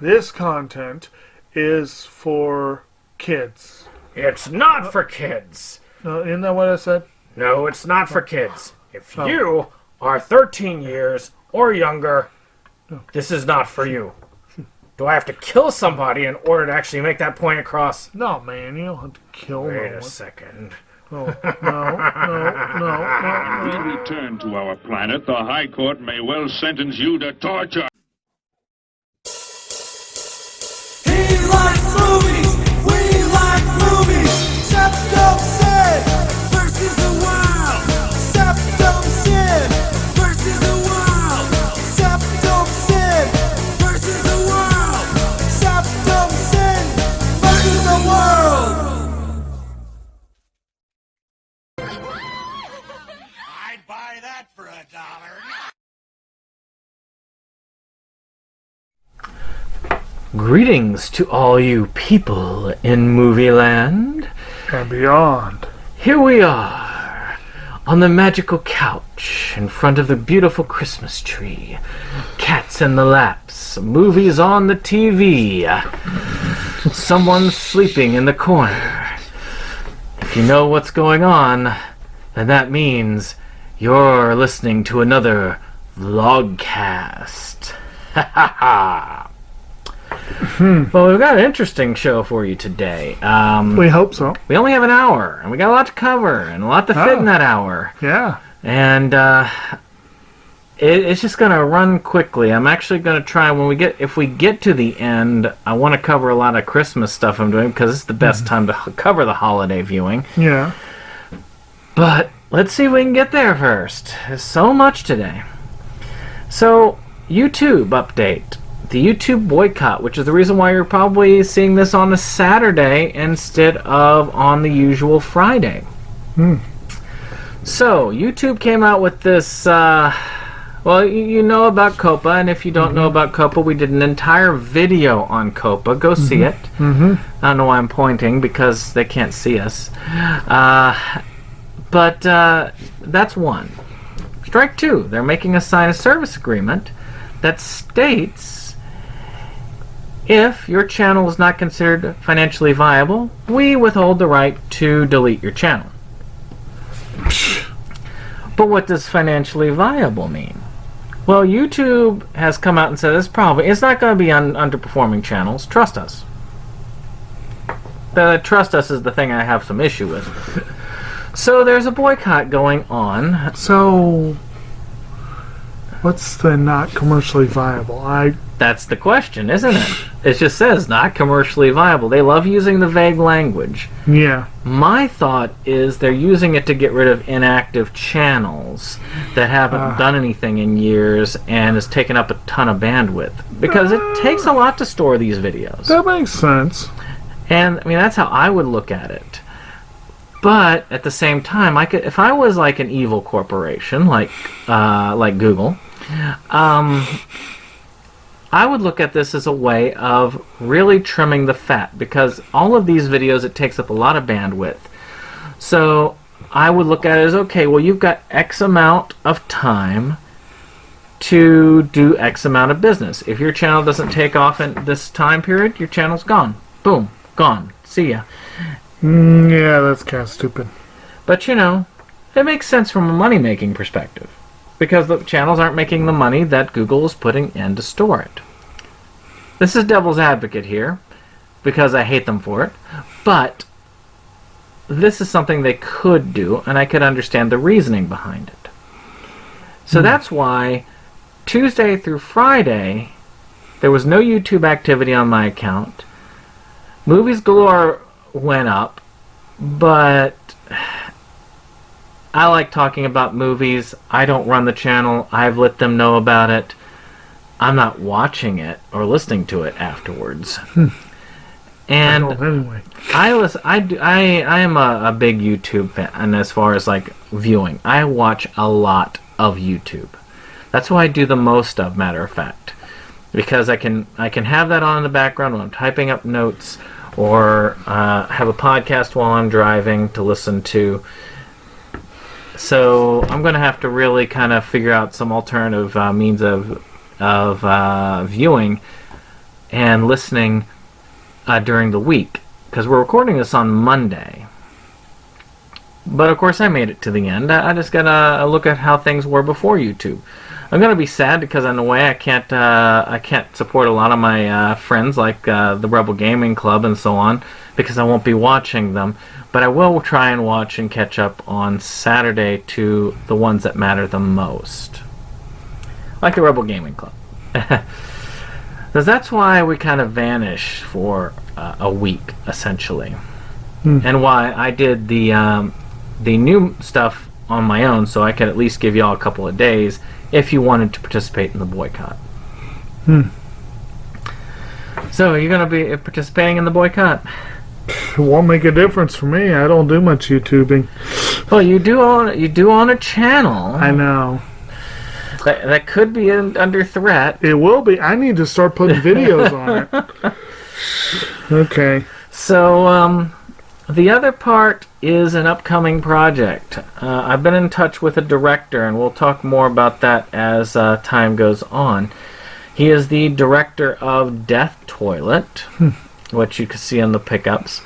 this content is for kids. It's not for kids. Isn't that what I said? No, it's not for kids. If you are 13 years or younger, this is not for you. Do I have to kill somebody in order to actually make that point across? No, man, you don't have to kill Wait no a one. second. No. When we return to our planet, the High Court may well sentence you to torture. He likes movies, we like movies. Septum Sin versus the world. Septum Sin versus the world. Septum Sin versus the world. Septum Sin versus the world. I'd buy that for $1. Greetings to all you people in movie land. And beyond. Here we are, on the magical couch, in front of the beautiful Christmas tree. Cats in the laps, movies on the TV. Someone sleeping in the corner. If you know what's going on, then that means you're listening to another Vlogcast. Ha ha ha! Well, we've got an interesting show for you today. We hope so. We only have an hour, and we got a lot to cover, and a lot to fit in that hour. Yeah. And it's just going to run quickly. I'm actually going to try, if we get to the end, I want to cover a lot of Christmas stuff I'm doing, because it's the best time to cover the holiday viewing. Yeah. But let's see if we can get there first. There's so much today. So, YouTube update. The YouTube boycott, which is the reason why you're probably seeing this on a Saturday instead of on the usual Friday. So, YouTube came out with this, well, you know about COPA, and if you don't know about COPA, we did an entire video on COPA. Go see it. I don't know why I'm pointing, because they can't see us. But that's one. Strike two, they're making us sign a service agreement that states if your channel is not considered financially viable, we withhold the right to delete your channel. But what does financially viable mean? Well, YouTube has come out and said it's not going to be on underperforming channels. Trust us. Trust us is the thing I have some issue with. So there's a boycott going on. So, what's the not commercially viable? That's the question, isn't it? It just says not commercially viable. They love using the vague language. Yeah. My thought is they're using it to get rid of inactive channels that haven't done anything in years and has taken up a ton of bandwidth. Because it takes a lot to store these videos. That makes sense. And, I mean, that's how I would look at it. But, at the same time, if I was like an evil corporation, like Google, I would look at this as a way of really trimming the fat, because all of these videos, it takes up a lot of bandwidth. So I would look at it as, okay, well, you've got X amount of time to do X amount of business. If your channel doesn't take off in this time period, your channel's gone. Boom, gone. See ya. Yeah, that's kind of stupid. But, you know, it makes sense from a money-making perspective, because the channels aren't making the money that Google is putting in to store it. This is devil's advocate here, because I hate them for it, but this is something they could do, and I could understand the reasoning behind it. So that's why Tuesday through Friday, there was no YouTube activity on my account. Movies Galore went up, but I like talking about movies. I don't run the channel. I've let them know about it. I'm not watching it or listening to it afterwards. And anyway. I am a big YouTube fan, and as far as like viewing, I watch a lot of YouTube. That's what I do the most of, matter of fact, because I can have that on in the background when I'm typing up notes, or have a podcast while I'm driving to listen to. So I'm going to have to really kind of figure out some alternative means of viewing. and listening during the week, because we're recording this on Monday. But of course I made it to the end. I just gotta look at how things were before YouTube. I'm gonna be sad because in a way I can't support a lot of my friends like the Rebel Gaming Club and so on, because I won't be watching them. But I will try and watch and catch up on Saturday to the ones that matter the most, like the Rebel Gaming Club. Because that's why we kind of vanished for a week essentially, and why I did the new stuff on my own, so I could at least give y'all a couple of days if you wanted to participate in the boycott. So, are you going to be participating in the boycott? It won't make a difference for me. I don't do much YouTubing. Well, you do own a channel. I know. That could be under threat. It will be. I need to start putting videos on it. Okay. So, the other part is an upcoming project. I've been in touch with a director, and we'll talk more about that as time goes on. He is the director of Death Toilet, which you can see on the pickups.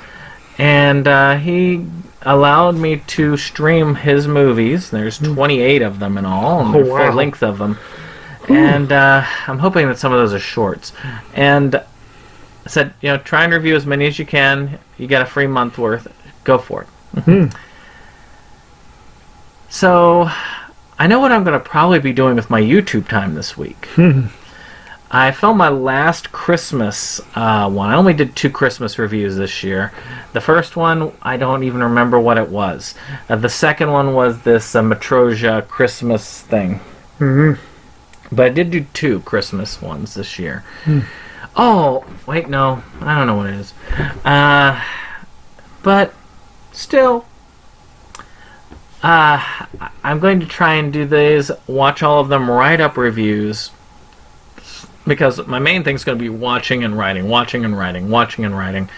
And he allowed me to stream his movies. There's 28 of them in all, and Oh, wow. full length of them. And I'm hoping that some of those are shorts. And I said, try and review as many as you can. You got a free month worth. Go for it. So, I know what I'm going to probably be doing with my YouTube time this week. I filmed my last Christmas one. I only did 2 Christmas reviews this year. The first one, I don't even remember what it was. The second one was this Matrosia Christmas thing. But I did do 2 Christmas ones this year. Oh, wait, no. I don't know what it is. But still, I'm going to try and do these, watch all of them, write up reviews, because my main thing is going to be watching and writing, watching and writing, watching and writing.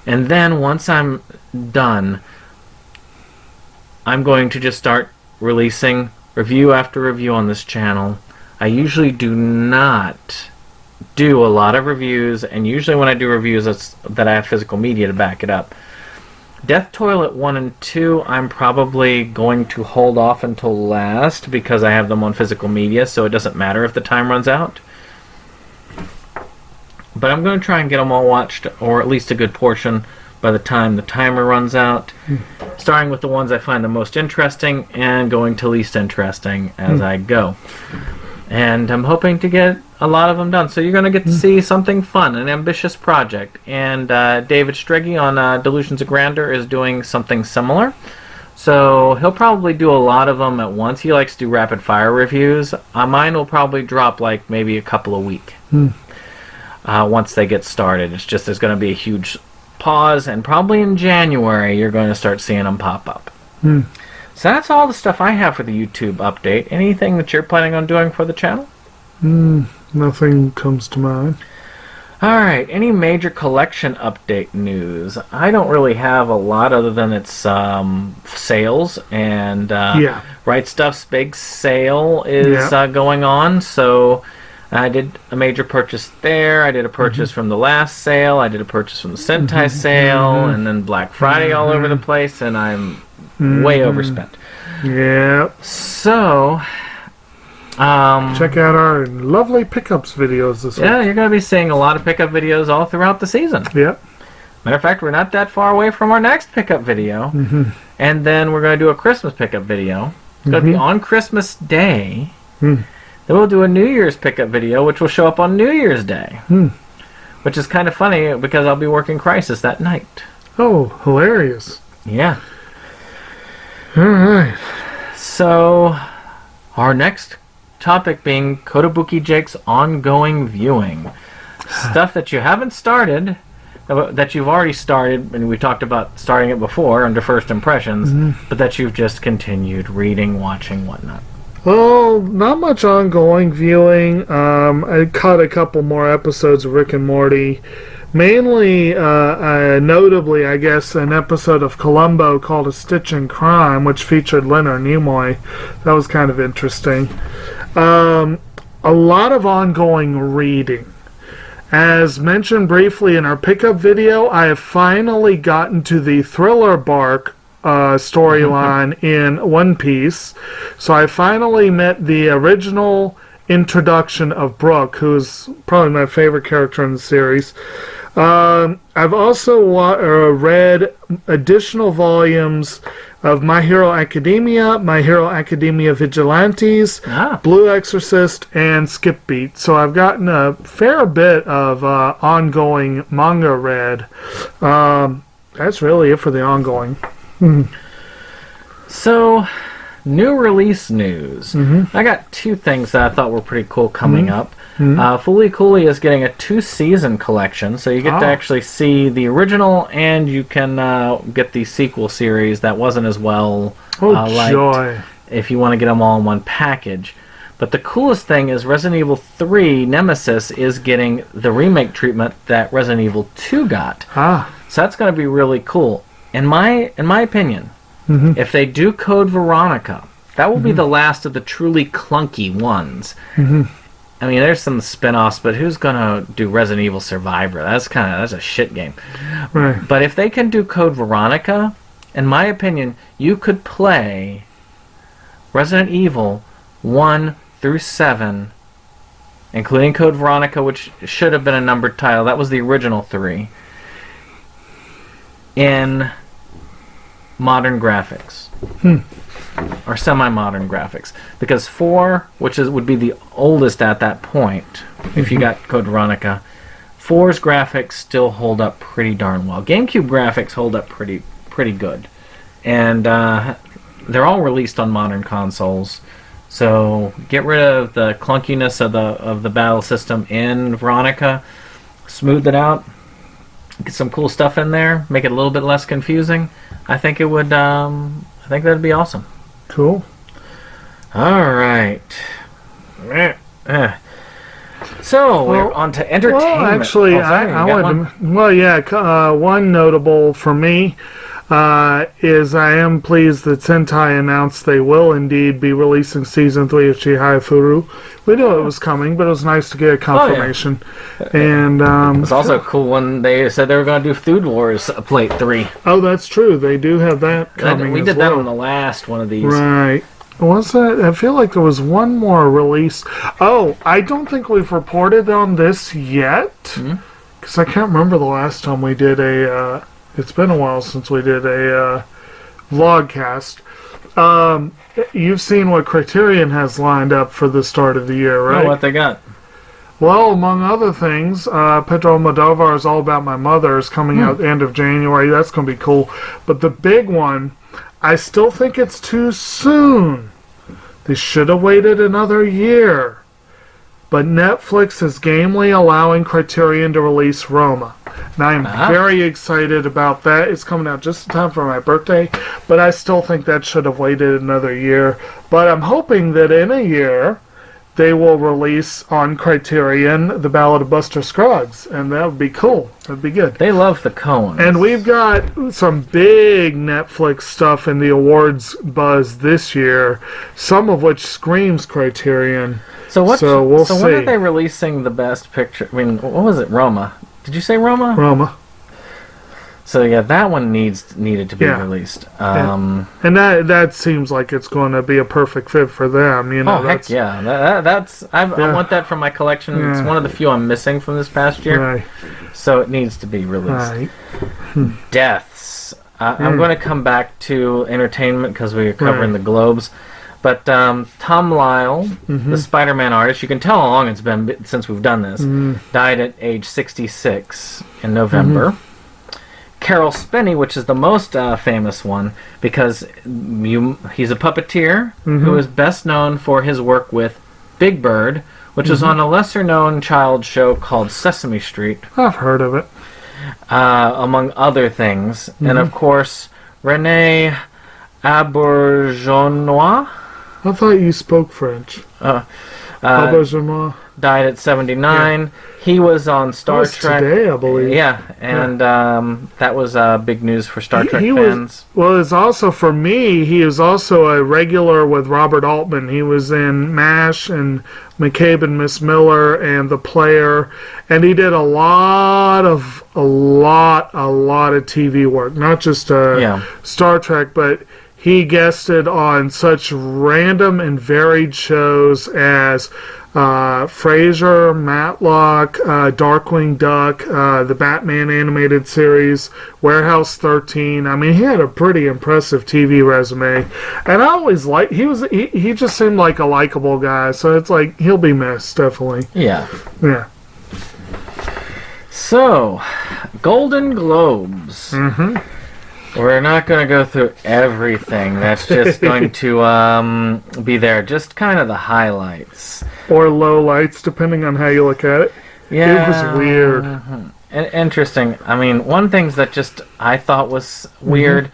And then once I'm done, I'm going to just start releasing review after review on this channel. I usually do not do a lot of reviews, and usually when I do reviews, it's that I have physical media to back it up. Death Toilet 1 and 2, I'm probably going to hold off until last because I have them on physical media, so it doesn't matter if the time runs out. But I'm going to try and get them all watched, or at least a good portion, by the time the timer runs out, starting with the ones I find the most interesting and going to least interesting as I go. And I'm hoping to get a lot of them done. So you're going to get to see something fun, an ambitious project. And David Striggy on Delusions of Grandeur is doing something similar. So he'll probably do a lot of them at once. He likes to do rapid fire reviews. Mine will probably drop like maybe a couple a week once they get started. It's just there's going to be a huge pause, and probably in January you're going to start seeing them pop up. So that's all the stuff I have for the YouTube update. Anything that you're planning on doing for the channel? Nothing comes to mind. Alright, any major collection update news? I don't really have a lot other than its sales, and Right Stuff's big sale is going on, so I did a major purchase there. I did a purchase from the last sale. I did a purchase from the Sentai sale, and then Black Friday all over the place, and I'm way overspent. Yeah. So, check out our lovely pickups videos this week. yeah, you're going to be seeing a lot of pickup videos all throughout the season. Yep. Matter of fact, we're not that far away from our next pickup video. And then we're going to do a Christmas pickup video. It's going to be on Christmas Day. Then we'll do a New Year's pickup video, which will show up on New Year's Day. Which is kind of funny because I'll be working Crisis that night. Oh, hilarious. Yeah. Alright. So, our next topic being Kotobuki Jake's ongoing viewing. Stuff that you haven't started, that you've already started, and we talked about starting it before under First Impressions, but that you've just continued reading, watching, whatnot. Well, not much ongoing viewing. I caught a couple more episodes of Rick and Morty. Mainly, notably, I guess, an episode of Columbo called A Stitch in Crime, which featured Leonard Nimoy. That was kind of interesting. A lot of ongoing reading. As mentioned briefly in our pickup video, I have finally gotten to the Thriller Bark storyline in One Piece. So I finally met the original introduction of Brook, who's probably my favorite character in the series. I've also read additional volumes of My Hero Academia, My Hero Academia Vigilantes, Blue Exorcist, and Skip Beat. So I've gotten a fair bit of ongoing manga read. That's really it for the ongoing. So, new release news. I got two things that I thought were pretty cool coming up. Fooly Cooley is getting a 2-season collection, so you get to actually see the original, and you can get the sequel series that wasn't as well liked if you want to get them all in one package. But the coolest thing is Resident Evil 3 Nemesis is getting the remake treatment that Resident Evil 2 got. So that's going to be really cool. In my opinion, if they do Code Veronica, that will be the last of the truly clunky ones. I mean, there's some spin-offs, but who's gonna do Resident Evil Survivor? That's a shit game. Right. But if they can do Code Veronica, in my opinion, you could play Resident Evil 1 through 7, including Code Veronica, which should have been a numbered title. That was the original 3. In modern graphics. Or semi-modern graphics, because 4, which would be the oldest at that point, if you got Code Veronica, 4's graphics still hold up pretty darn well. GameCube graphics hold up pretty good, and they're all released on modern consoles. So get rid of the clunkiness of the battle system in Veronica, smooth it out, get some cool stuff in there, make it a little bit less confusing. I think it would. I think that'd be awesome. Cool. All right. So we're on to entertainment. Well, actually, one notable for me is I am pleased that Sentai announced they will indeed be releasing Season 3 of Chihaya Furu. We knew it was coming, but it was nice to get a confirmation. And it was also cool when they said they were going to do Food Wars Plate 3. Oh, that's true. They do have that coming. We did that on the last one of these. Right. Was that? I feel like there was one more release. Oh, I don't think we've reported on this yet. Because I can't remember the last time we did a... it's been a while since we did a vlogcast. You've seen what Criterion has lined up for the start of the year, right? Oh, what they got? Well, among other things, Pedro Almodovar's All About My Mother is coming out the end of January. That's going to be cool. But the big one, I still think it's too soon. They should have waited another year. But Netflix is gamely allowing Criterion to release Roma. And I am very excited about that. It's coming out just in time for my birthday, but I still think that should have waited another year. But I'm hoping that in a year, they will release on Criterion The Ballad of Buster Scruggs, and that would be cool. That would be good. They love the Coens. And we've got some big Netflix stuff in the awards buzz this year, some of which screams Criterion. So we'll see. When are they releasing the best picture? I mean, what was it? Roma. Did you say Roma? Roma. So yeah, that one needed to be released. And that seems like it's going to be a perfect fit for them. You know. Oh heck yeah! I want that from my collection. Yeah. It's one of the few I'm missing from this past year. Right. So it needs to be released. Right. Deaths. I'm going to come back to entertainment because we are covering the Globes. But Tom Lyle, the Spider-Man artist, you can tell how long it's been since we've done this, died at age 66 in November. Carol Spinney, which is the most famous one, because he's a puppeteer who is best known for his work with Big Bird, which is on a lesser-known child show called Sesame Street. I've heard of it. Among other things. And, of course, Renee Auberjonois. I thought you spoke French. Bobo Zuma. Died at 79. He was on Star Trek today, I believe. Yeah, and that was big news for Star Trek he fans. It's also, for me, he is also a regular with Robert Altman. He was in MASH and McCabe and Miss Miller and The Player, and he did a lot of TV work, not just Star Trek, but he guested on such random and varied shows as Frasier, Matlock, Darkwing Duck, the Batman animated series, Warehouse 13. I mean, he had a pretty impressive TV resume, and I always liked. He just seemed like a likable guy. So it's like he'll be missed, definitely. Yeah. Yeah. So, Golden Globes. Mm-hmm. We're not going to go through everything. That's just going to be there. Just kind of the highlights. Or lowlights, depending on how you look at it. Yeah. It was weird. And interesting. I mean, one thing that just I thought was weird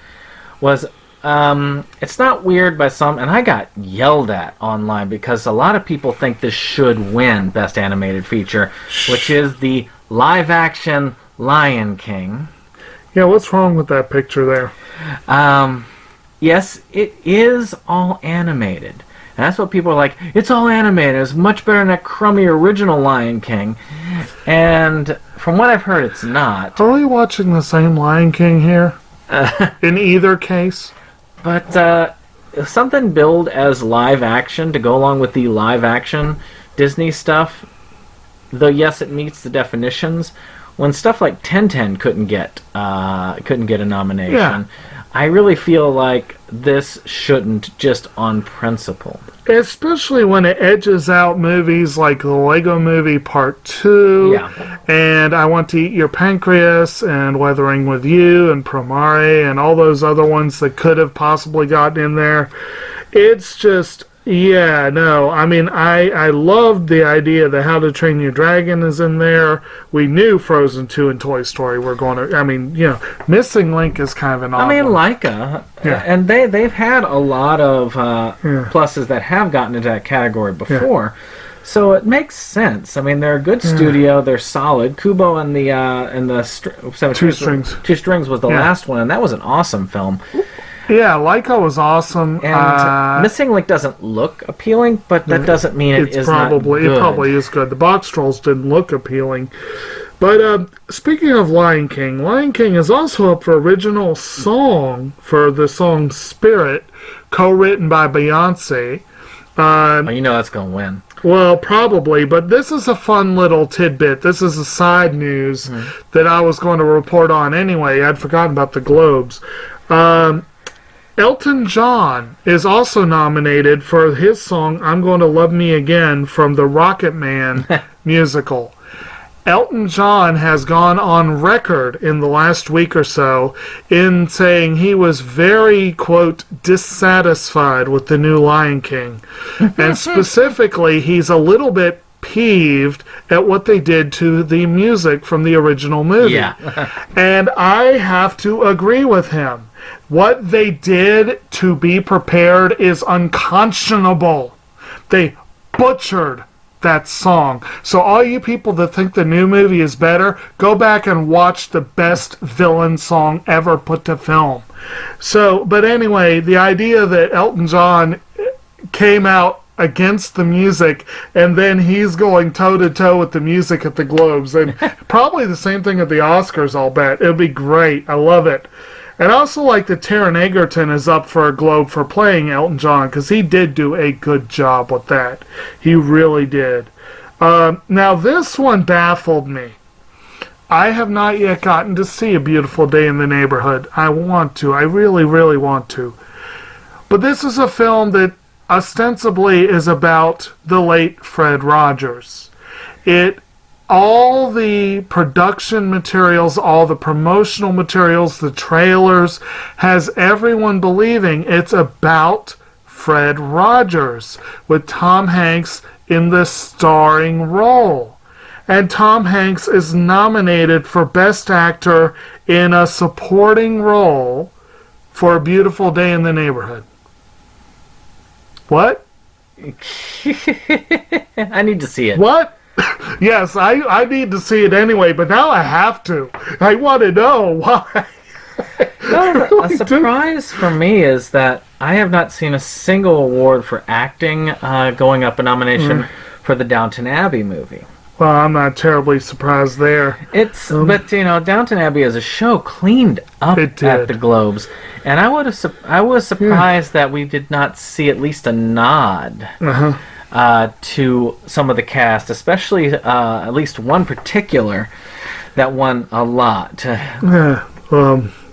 was it's not weird by some, and I got yelled at online because a lot of people think this should win Best Animated Feature, which is the live-action Lion King. Yeah, what's wrong with that picture there? Yes, it is all animated. And that's what people are like, it's all animated. It's much better than that crummy original Lion King. And from what I've heard, it's not. Are we watching the same Lion King here? In either case? But if something billed as live action to go along with the live action Disney stuff, though yes, it meets the definitions, when stuff like 1010 couldn't get a nomination, I really feel like this shouldn't, just on principle. Especially when it edges out movies like the Lego Movie Part 2, and I Want to Eat Your Pancreas, and Weathering with You, and Promare, and all those other ones that could have possibly gotten in there. It's just... Yeah, no, I mean, I loved the idea that How to Train Your Dragon is in there. We knew Frozen 2 and Toy Story were going to, I mean, Missing Link is kind of an odd I mean, one. Laika, and they've had a lot of pluses that have gotten into that category before. So it makes sense. I mean, they're a good studio. They're solid. Kubo and the Two Strings. Two Strings was the last one, and that was an awesome film. Yeah, Laika was awesome. And Missing Link doesn't look appealing, but that doesn't mean it is not good. It probably is good. The box trolls didn't look appealing. But speaking of Lion King is also up for original song for the song Spirit, co-written by Beyonce. That's going to win. Well, probably, but this is a fun little tidbit. This is a side news that I was going to report on anyway. I'd forgotten about the Globes. Elton John is also nominated for his song I'm Going to Love Me Again from the Rocket Man musical. Elton John has gone on record in the last week or so in saying he was very, quote, dissatisfied with the new Lion King. And specifically, he's a little bit peeved at what they did to the music from the original movie. Yeah. And I have to agree with him. What they did to Be Prepared is unconscionable. They butchered that song. So all you people that think the new movie is better, go back and watch the best villain song ever put to film. So, but anyway, the idea that Elton John came out against the music, and then he's going toe-to-toe with the music at the Globes, and probably the same thing at the Oscars, I'll bet. It'll be great. I love it. And I also like that Taron Egerton is up for a Globe for playing Elton John, because he did do a good job with that. He really did. Now, this one baffled me. I have not yet gotten to see A Beautiful Day in the Neighborhood. I want to. I really, really want to. But this is a film that ostensibly is about the late Fred Rogers. All the production materials, all the promotional materials, the trailers, has everyone believing it's about Fred Rogers, with Tom Hanks in the starring role. And Tom Hanks is nominated for Best Actor in a Supporting Role for A Beautiful Day in the Neighborhood. What? I need to see it. What? Yes, I need to see it anyway, but now I have to. I want to know why. No, a surprise for me is that I have not seen a single award for acting going up a nomination for the Downton Abbey movie. Well, I'm not terribly surprised there. But Downton Abbey as a show cleaned up It did. at the Globes, and I was surprised that we did not see at least a nod to some of the cast, especially at least one particular that won a lot.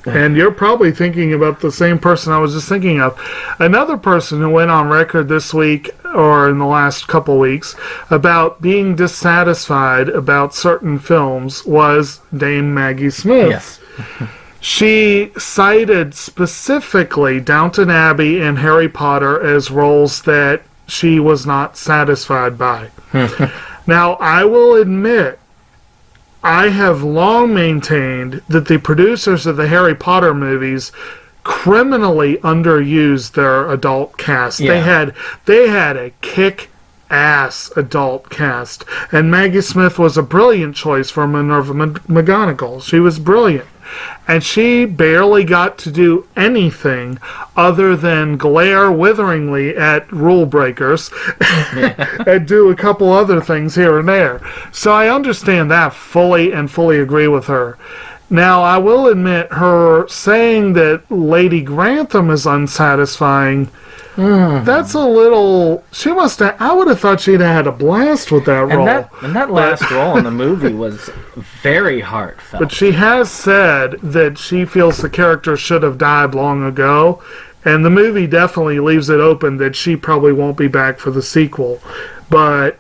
And you're probably thinking about the same person I was just thinking of. Another person who went on record this week or in the last couple weeks about being dissatisfied about certain films was Dame Maggie Smith. Yes. She cited specifically Downton Abbey and Harry Potter as roles that she was not satisfied by. Now, I will admit, I have long maintained that the producers of the Harry Potter movies criminally underused their adult cast. Yeah. They had a kick-ass adult cast, and Maggie Smith was a brilliant choice for Minerva McGonagall. She was brilliant. And she barely got to do anything other than glare witheringly at rule breakers and do a couple other things here and there. So I understand that fully and fully agree with her. Now, I will admit her saying that Lady Grantham is unsatisfying, that's a little... I would have thought she'd have had a blast with that role. And that last role in the movie was very heartfelt. But she has said that she feels the character should have died long ago, and the movie definitely leaves it open that she probably won't be back for the sequel. But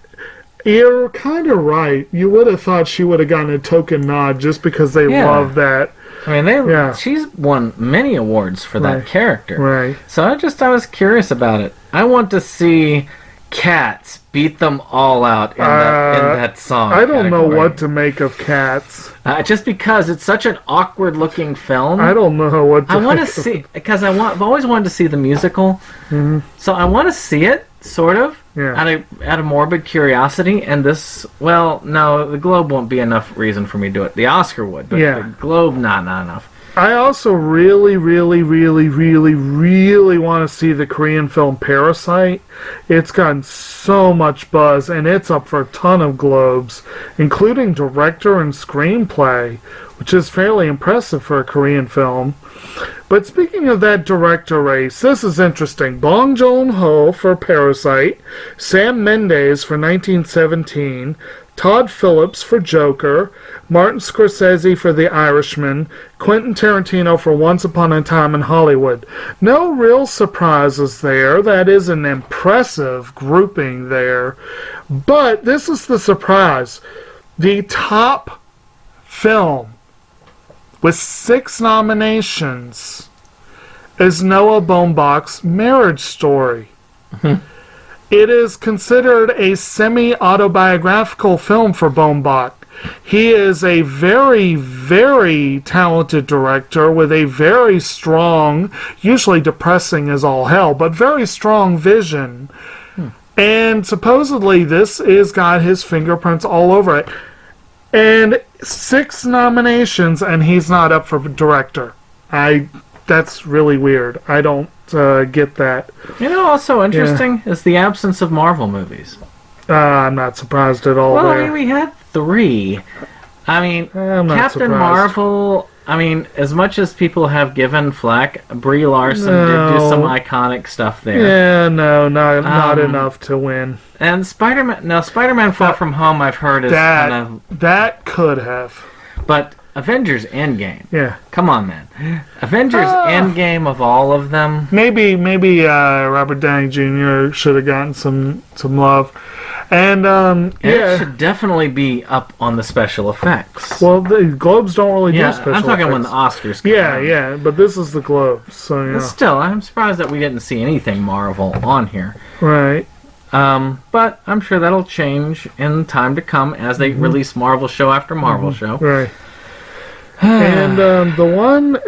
you're kind of right. You would have thought she would have gotten a token nod just because they love that. I mean, she's won many awards for that character. Right. So I was curious about it. I want to see Cats beat them all out in that song. I don't know what to make of Cats. Just because it's such an awkward-looking film. I don't know what to I want to make of see, because I've always wanted to see the musical. Mm-hmm. So I want to see it, sort of, Yeah. out of morbid curiosity. And this, well, no, the Globe won't be enough reason for me to do it. The Oscar would, but the Globe, not enough. I also really, really, really, really, really want to see the Korean film Parasite. It's gotten so much buzz, and it's up for a ton of Globes, including director and screenplay, which is fairly impressive for a Korean film. But speaking of that director race, this is interesting. Bong Joon-ho for Parasite, Sam Mendes for 1917, Todd Phillips for Joker, Martin Scorsese for The Irishman, Quentin Tarantino for Once Upon a Time in Hollywood. No real surprises there. That is an impressive grouping there. But this is the surprise. The top film with 6 nominations is Noah Baumbach's Marriage Story. It is considered a semi-autobiographical film for Baumbach. He is a very, very talented director with a very strong, usually depressing as all hell, but very strong vision. And supposedly this has got his fingerprints all over it. And 6 nominations, and he's not up for director. That's really weird. I don't get that. You know, also interesting is the absence of Marvel movies. I'm not surprised at all. Well, there. I mean, we had 3. I mean, I'm not Captain surprised. Marvel. I mean, as much as people have given flack, Brie Larson did do some iconic stuff there. Yeah, no, not enough to win. And Spider-Man. Now, Spider-Man: Far From Home, I've heard is kind of. That could have. But Avengers: Endgame. Yeah. Come on, man. Avengers: Endgame of all of them. Maybe Robert Downey Jr. should have gotten some love. And It should definitely be up on the special effects. Well, the Globes don't really do special I'm talking effects. when the Oscars come out. Yeah, but this is the Globes, so But still, I'm surprised that we didn't see anything Marvel on here. Right. But I'm sure that'll change in time to come as they release Marvel show after Marvel show. Right. And the one,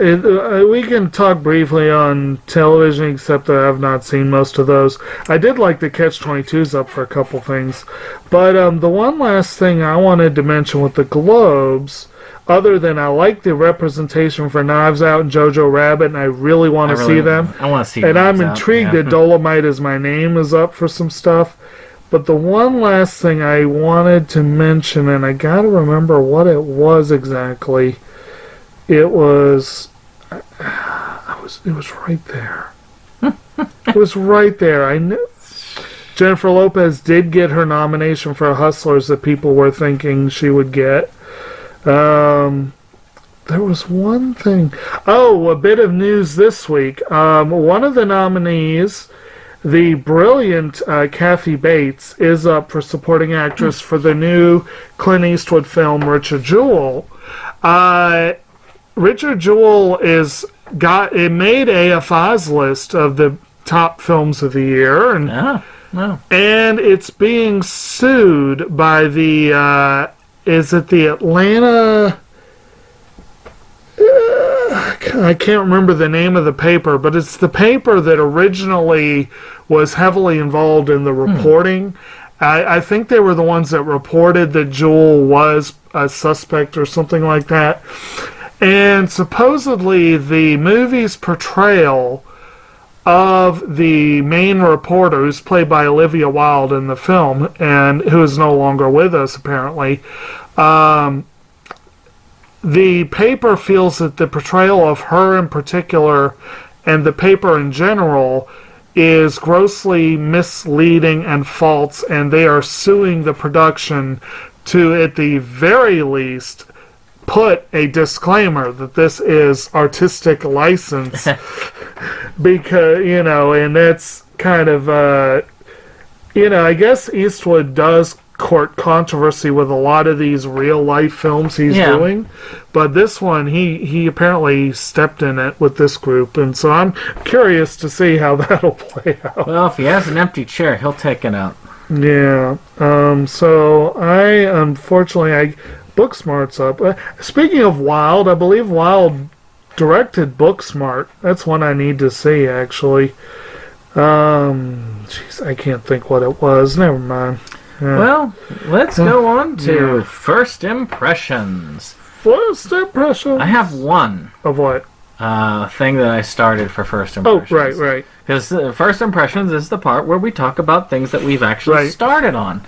we can talk briefly on television, except that I've not seen most of those. I did like the Catch-22's up for a couple things. But the one last thing I wanted to mention with the Globes, other than I like the representation for Knives Out and Jojo Rabbit, and I really want to see them. I want to see and Knives I'm Out, intrigued yeah. that Dolomite Is My Name is up for some stuff. But the one last thing I wanted to mention, and I gotta remember what it was exactly. It was right there. It was right there. I knew Jennifer Lopez did get her nomination for Hustlers that people were thinking she would get. There was one thing. Oh, a bit of news this week. One of the nominees, the brilliant Kathy Bates, is up for supporting actress for the new Clint Eastwood film Richard Jewell. Richard Jewell it made AFI's list of the top films of the year, and and it's being sued by the is it the Atlanta? I can't remember the name of the paper, but it's the paper that originally was heavily involved in the reporting. I think they were the ones that reported that Jewell was a suspect or something like that. And supposedly the movie's portrayal of the main reporter, who's played by Olivia Wilde in the film, and who is no longer with us apparently, the paper feels that the portrayal of her in particular, and the paper in general, is grossly misleading and false, and they are suing the production to, at the very least, put a disclaimer that this is artistic license. Because, and that's kind of, I guess Eastwood does court controversy with a lot of these real life films he's doing, but this one he apparently stepped in it with this group, and so I'm curious to see how that'll play out. Well, if he has an empty chair, he'll take it out. Yeah. So unfortunately Booksmart's up. Speaking of Wilde, I believe Wilde directed Booksmart. That's one I need to see, actually. Jeez, I can't think what it was. Never mind. Yeah. Well, let's go on to First Impressions. First Impressions? I have one. Of what? Thing that I started for First Impressions. Oh, right. Because First Impressions is the part where we talk about things that we've actually started on.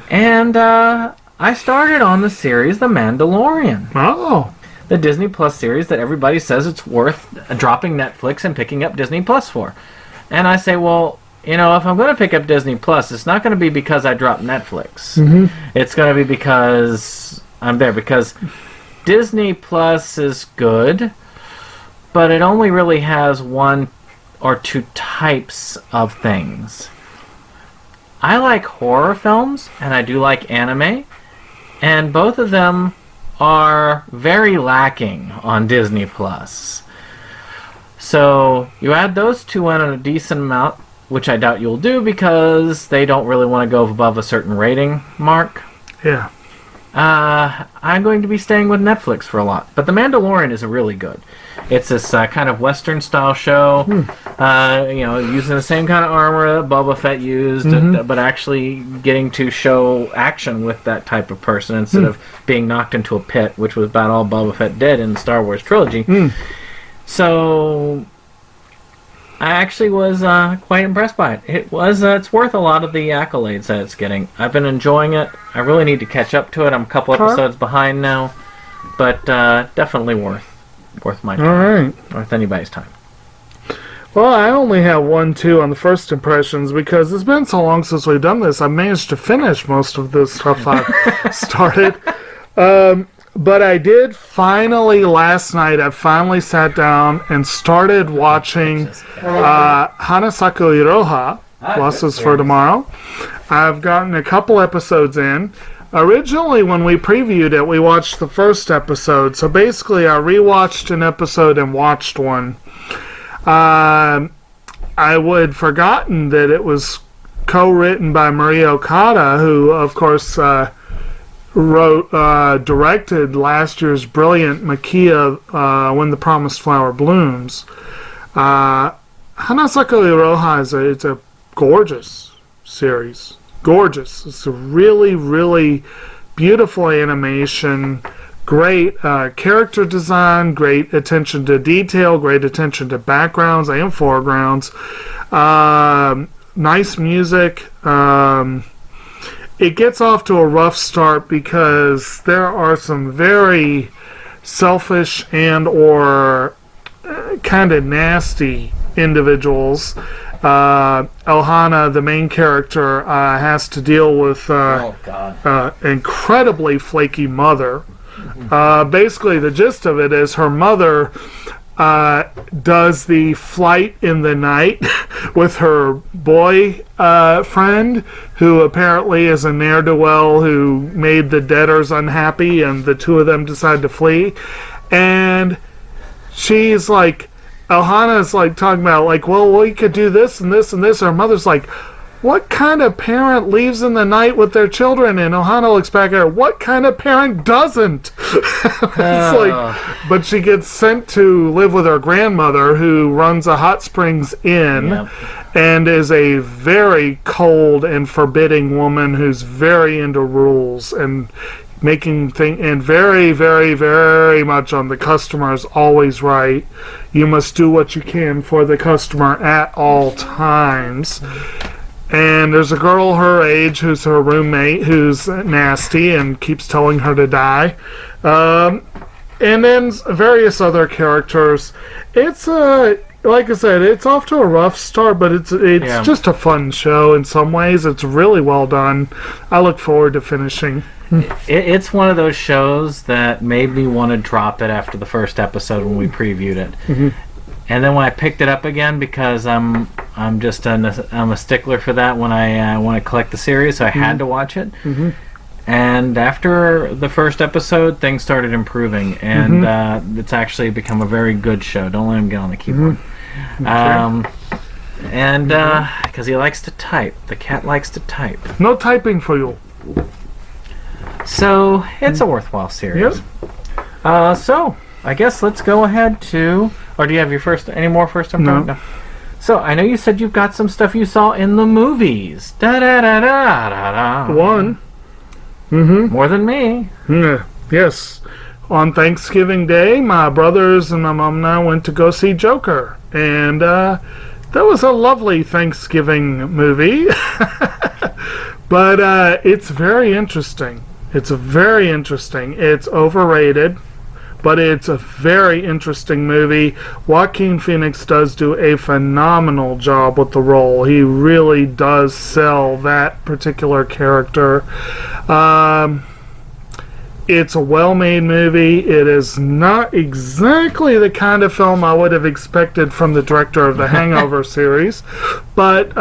And I started on the series The Mandalorian. Oh. The Disney Plus series that everybody says it's worth dropping Netflix and picking up Disney Plus for. And I say, well, if I'm going to pick up Disney Plus, it's not going to be because I dropped Netflix. Mm-hmm. It's going to be because I'm there. Because Disney Plus is good, but it only really has one or two types of things. I like horror films, and I do like anime, and both of them are very lacking on Disney Plus. So you add those two in a decent amount, which I doubt you'll do because they don't really want to go above a certain rating mark. Yeah. I'm going to be staying with Netflix for a lot. But The Mandalorian is really good. It's this kind of Western-style show, using the same kind of armor that Boba Fett used, but actually getting to show action with that type of person instead of being knocked into a pit, which was about all Boba Fett did in the Star Wars trilogy. So I actually was quite impressed by it. It's worth a lot of the accolades that it's getting. I've been enjoying it. I really need to catch up to it. I'm a couple episodes behind now, but definitely worth my time. All right. Worth anybody's time. Well, I only have 1, 2 on the First Impressions because it's been so long since we've done this. I managed to finish most of this stuff I started. But I did finally, last night, I finally sat down and started watching Hanasaku Iroha, Losses for Tomorrow. I've gotten a couple episodes in. Originally, when we previewed it, we watched the first episode. So basically, I rewatched an episode and watched one. I had forgotten that it was co-written by Maria Okada, who, of course, directed last year's brilliant Makia, When the Promised Flower Blooms. Hanasako Iroha it's a gorgeous series. Gorgeous. It's a really, really beautiful animation. Great character design, great attention to detail, great attention to backgrounds and foregrounds. Nice music. It gets off to a rough start because there are some very selfish and or kind of nasty individuals. Elhana, the main character, has to deal with incredibly flaky mother. Basically, the gist of it is her mother does the flight in the night with her boy friend, who apparently is a ne'er-do-well who made the debtors unhappy, and the two of them decide to flee. And she's like, Elhana's like talking about, like, well, we could do this and this and this. Her mother's like, what kind of parent leaves in the night with their children? And Ohana looks back at her, what kind of parent doesn't? It's like, but she gets sent to live with her grandmother, who runs a hot springs inn, and is a very cold and forbidding woman who's very into rules and making things, and very, very, very much on the customer is always right. You must do what you can for the customer at all times. And there's a girl her age who's her roommate who's nasty and keeps telling her to die. And then various other characters. It's like I said, it's off to a rough start, but it's just a fun show in some ways. It's really well done. I look forward to finishing. It's one of those shows that made me want to drop it after the first episode when we previewed it. Mm-hmm. And then when I picked it up again, because I'm a stickler for that when I collect the series, so I had to watch it. Mm-hmm. And after the first episode, things started improving, and it's actually become a very good show. Don't let him get on the keyboard. Okay. Because he likes to type. The cat likes to type. No typing for you. So it's a worthwhile series. Yep. So I guess let's go ahead to. Or do you have any more first time? No. So I know you said you've got some stuff you saw in the movies. Da da da da da da. One. Mm-hmm. More than me. Yes. On Thanksgiving Day, my brothers and my mom and I went to go see Joker, and that was a lovely Thanksgiving movie. But it's very interesting. It's very interesting. It's overrated, but it's a very interesting movie. Joaquin Phoenix does do a phenomenal job with the role. He really does sell that particular character. It's a well-made movie. It is not exactly the kind of film I would have expected from the director of the Hangover series, but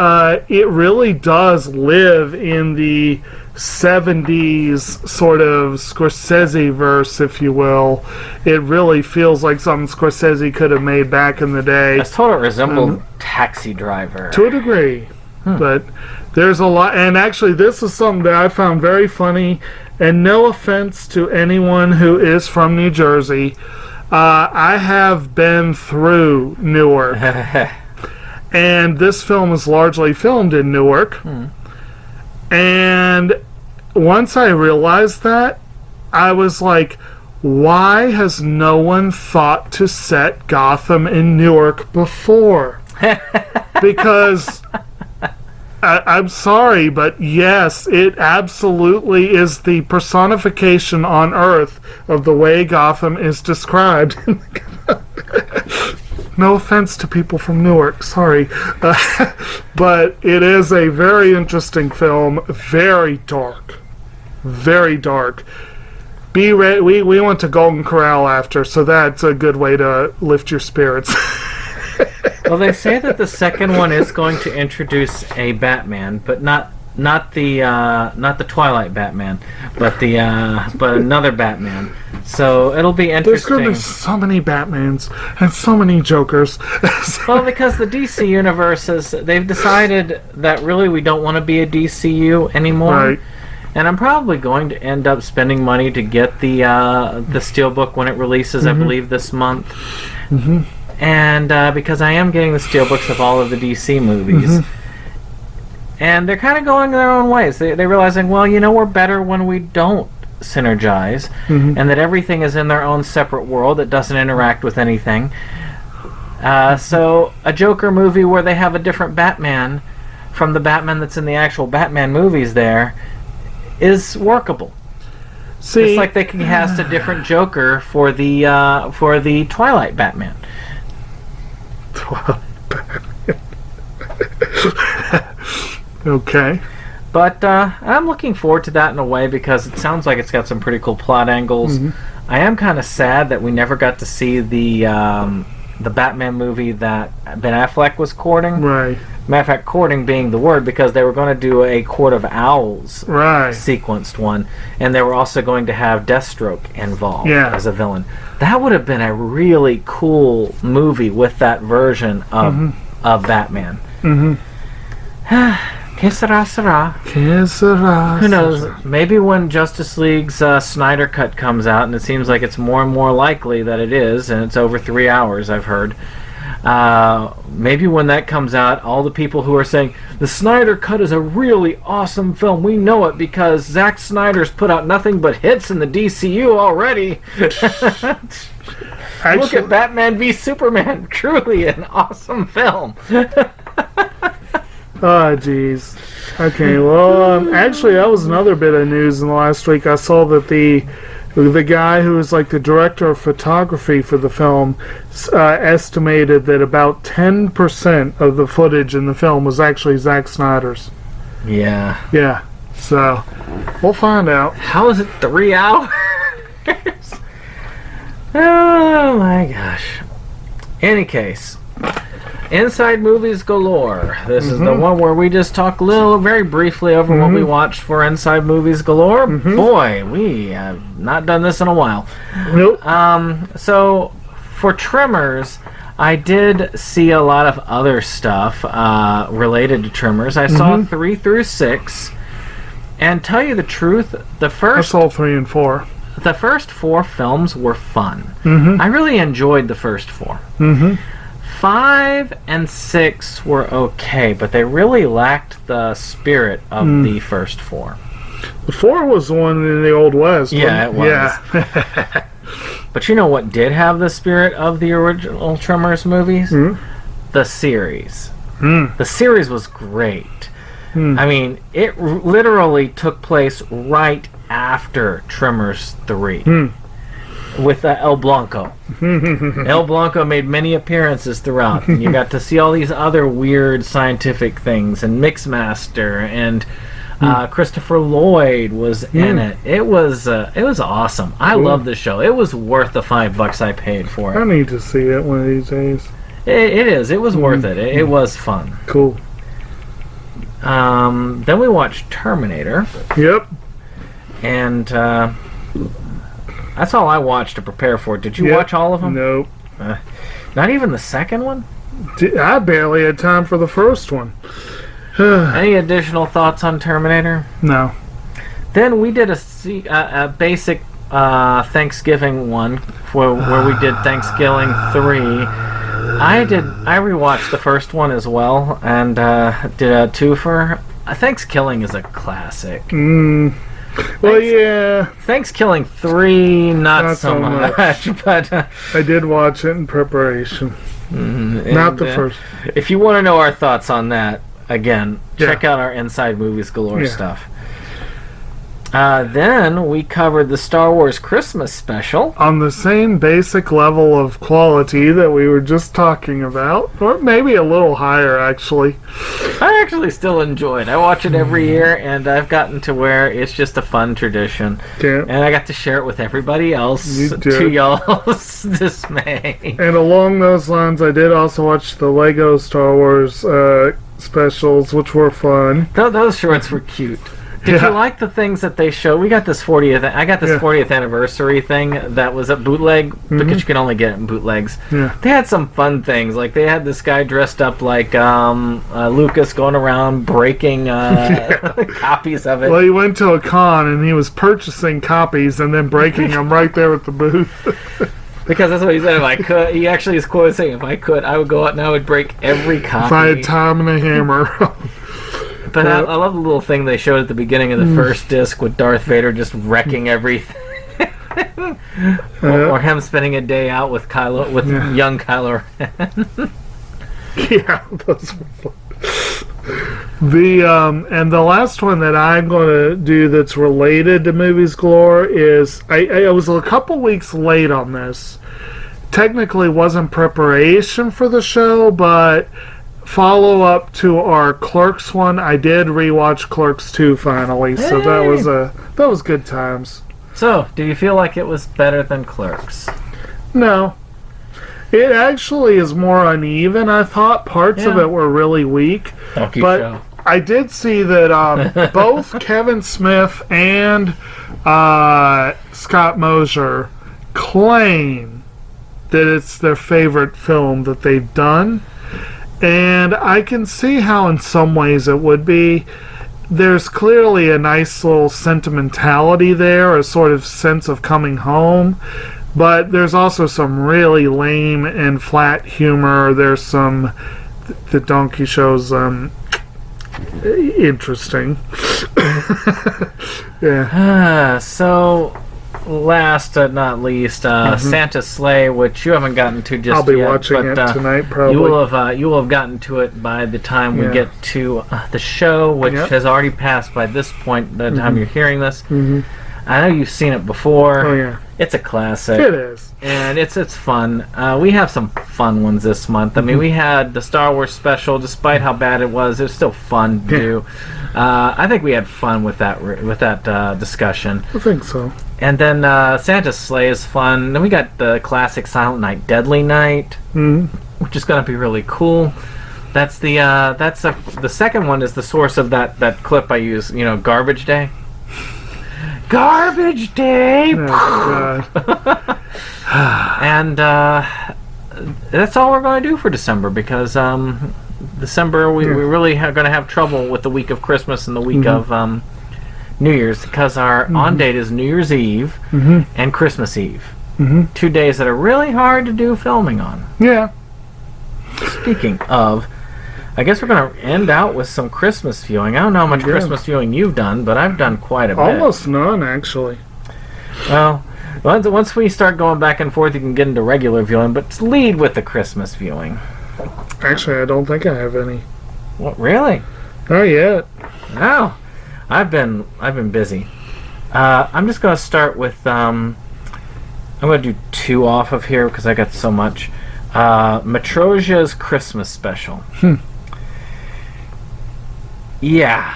it really does live in the 70s sort of Scorsese-verse, if you will. It really feels like something Scorsese could have made back in the day. That's totally resembled Taxi Driver. To a degree. But there's a lot, and actually this is something that I found very funny, and no offense to anyone who is from New Jersey. I have been through Newark. And this film is largely filmed in Newark. And once I realized that, I was like, why has no one thought to set Gotham in Newark before? Because I'm sorry, but yes, it absolutely is the personification on Earth of the way Gotham is described. No offense to people from Newark, sorry. But it is a very interesting film, very dark. Very dark. Be ready. We went to Golden Corral after, so that's a good way to lift your spirits. Well, they say that the second one is going to introduce a Batman, but not the Twilight Batman, but another Batman. So it'll be interesting. There's going to be so many Batmans and so many Jokers. Well, because the DC universe they've decided that really we don't want to be a DCU anymore. Right. And I'm probably going to end up spending money to get the Steelbook when it releases, I believe, this month. And because I am getting the Steelbooks of all of the DC movies. And they're kind of going their own ways. They're realizing, well, we're better when we don't synergize, and that everything is in their own separate world that doesn't interact with anything. So a Joker movie where they have a different Batman from the Batman that's in the actual Batman movies there is workable. See, Just like they can cast a different Joker for the Twilight Batman. Okay. But I'm looking forward to that in a way because it sounds like it's got some pretty cool plot angles. I am kind of sad that we never got to see the Batman movie that Ben Affleck was courting. Right. Matter of fact, courting being the word, because they were going to do a Court of Owls sequenced one, and they were also going to have Deathstroke involved as a villain. That would have been a really cool movie with that version of Batman. Que sera, sera. Que sera, Who knows? Maybe when Justice League's Snyder Cut comes out, and it seems like it's more and more likely that it is, and it's over 3 hours, I've heard. Maybe when that comes out, all the people who are saying the Snyder Cut is a really awesome film, we know it because Zack Snyder's put out nothing but hits in the DCU already. Look at Batman v Superman, truly an awesome film. Oh, jeez. Okay, well, actually, that was another bit of news in the last week. I saw that the guy who was like the director of photography for the film estimated that about 10% of the footage in the film was actually Zack Snyder's. Yeah. Yeah. So, we'll find out. How is it 3 hours? Oh my gosh. Any case. Inside Movies Galore. This is the one where we just talk very briefly over what we watched for Inside Movies Galore. Boy, we have not done this in a while. Nope. So, for Tremors, I did see a lot of other stuff related to Tremors. I saw 3 through 6. And tell you the truth, I saw 3 and 4. The first 4 films were fun. I really enjoyed the first 4. 5 and 6 were okay, but they really lacked the spirit of the first 4. The 4 was the one in the Old West. Yeah, it was. Yeah. But you know what did have the spirit of the original Tremors movies? The series. The series was great. I mean, it literally took place right after Tremors 3. With El Blanco. El Blanco made many appearances throughout. And you got to see all these other weird scientific things, and Mixmaster, and Christopher Lloyd was in it. It was awesome. I love the show. It was worth the $5 I paid for it. I need to see it one of these days. It is. It was worth it. It was fun. Cool. Then we watched Terminator. Yep. And that's all I watched to prepare for it. Did you watch all of them? Nope. Not even the second one? I barely had time for the first one. Any additional thoughts on Terminator? No. Then we did a basic Thanksgiving one where we did Thanksgiving 3. I rewatched the first one as well and did a twofer. Thanksgiving is a classic. Well, yeah. Thanksgiving 3, not so much. But I did watch it in preparation. Not the first. If you want to know our thoughts on that, again, check out our Inside Movies Galore stuff. Then we covered the Star Wars Christmas special. On the same basic level of quality that we were just talking about. Or maybe a little higher, actually. I actually still enjoy it. I watch it every year, and I've gotten to where it's just a fun tradition. Yeah. And I got to share it with everybody else, You did. to y'all's dismay. And along those lines, I did also watch the Lego Star Wars specials, which were fun. Those shorts were cute. Did you like the things that they showed? We got this 40th. I got this 40th anniversary thing that was a bootleg because you can only get it in bootlegs. Yeah. They had some fun things. Like they had this guy dressed up like Lucas going around breaking copies of it. Well, he went to a con and he was purchasing copies and then breaking them right there at the booth. Because that's what he said. If I could, he actually is quoted saying, "If I could, I would go out and I would break every copy." If I had time and a hammer. But I love the little thing they showed at the beginning of the first disc with Darth Vader just wrecking everything. or him spending a day out with young Kylo Ren. Yeah, those were fun. And the last one that I'm going to do that's related to Movies Galore is I was a couple weeks late on this. Technically wasn't preparation for the show, but follow up to our Clerks one. I did rewatch Clerks 2 finally, so that was good times. So, do you feel like it was better than Clerks? No. It actually is more uneven. I thought parts of it were really weak. But I did see that both Kevin Smith and Scott Mosier claim that it's their favorite film that they've done. And I can see how in some ways it would be. There's clearly a nice little sentimentality there, a sort of sense of coming home. But there's also some really lame and flat humor. There's some... The donkey show's interesting. Yeah. So... Last but not least, Santa's Sleigh, which you haven't gotten to just yet. I'll be watching it tonight, probably. You will have gotten to it by the time we get to the show, which has already passed by this point, the time you're hearing this. I know you've seen it before. Oh, yeah. It's a classic. It is. And it's fun. We have some fun ones this month. I mean, we had the Star Wars special. Despite how bad it was still fun to do. I think we had fun with that discussion. I think so. And then Santa's Sleigh is fun. Then we got the classic Silent Night, Deadly Night, which is going to be really cool. That's the second one is the source of that clip I use. Garbage Day. Garbage Day. Oh, God. And that's all we're going to do for December because December we really are going to have trouble with the week of Christmas and the week of New Year's because our on date is New Year's Eve and Christmas Eve. 2 days that are really hard to do filming on. Yeah. Speaking of, I guess we're going to end out with some Christmas viewing. I don't know how much Christmas viewing you've done, but I've done quite a bit. Almost none, actually. Well, once we start going back and forth, you can get into regular viewing, but lead with the Christmas viewing. Actually, I don't think I have any. What, really? Not yet. No. I've been busy. I'm just going to start with I'm going to do 2 off of here because I got so much. Matryoshka's Christmas special. Yeah.